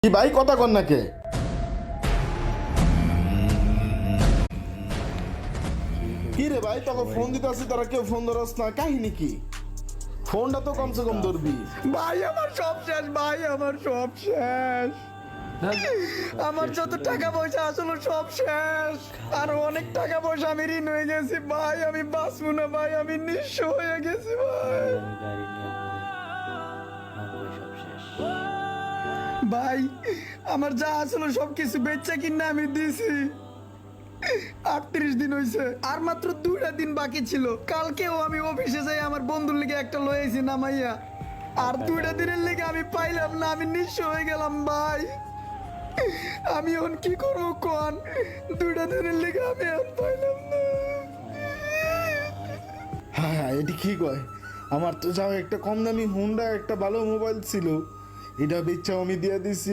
কি ভাই কথা কন নাকে? কি রে ভাই, তোকে ফোন দিতে আসি, তারা কেউ ফোন ধরস না, কাহিনী কি? ফোনটা তো কমসে কম ধরবি। ভাই আমার সব শেষ, ভাই আমার সব শেষ। আমার যত টাকা পয়সা আসলে সব শেষ। আরো অনেক টাকা পয়সা আমি ঋণ হয়ে গেছি ভাই, আমি বাঁচবো না ভাই, আমি নিঃস্ব হয়ে গেছি ভাই। ভাই আমার যা আসলে সবকিছু বেচা কিনা আমি দিছি। 38 দিন হয়েছে, আর মাত্র 2টা দিন বাকি ছিল। কালকেও আমি অফিসে যাই আমার বন্ধুর লিগে একটা লয়েছি নামাইয়া, আর 2টা দিনের লিগে আমি পাইলাম না, আমি নিঃস্ব হয়ে গেলাম ভাই। আমি এখন কি করবো কোন? 2টা দিনের লিগে আমি এখন পাইলাম না। হ্যাঁ হ্যাঁ, এটি কি কয়? আমার তো যাও একটা কম দামি হুন্ডা একটা ভালো মোবাইল ছিল, এটা বেচাও আমি দিয়ে দিছি।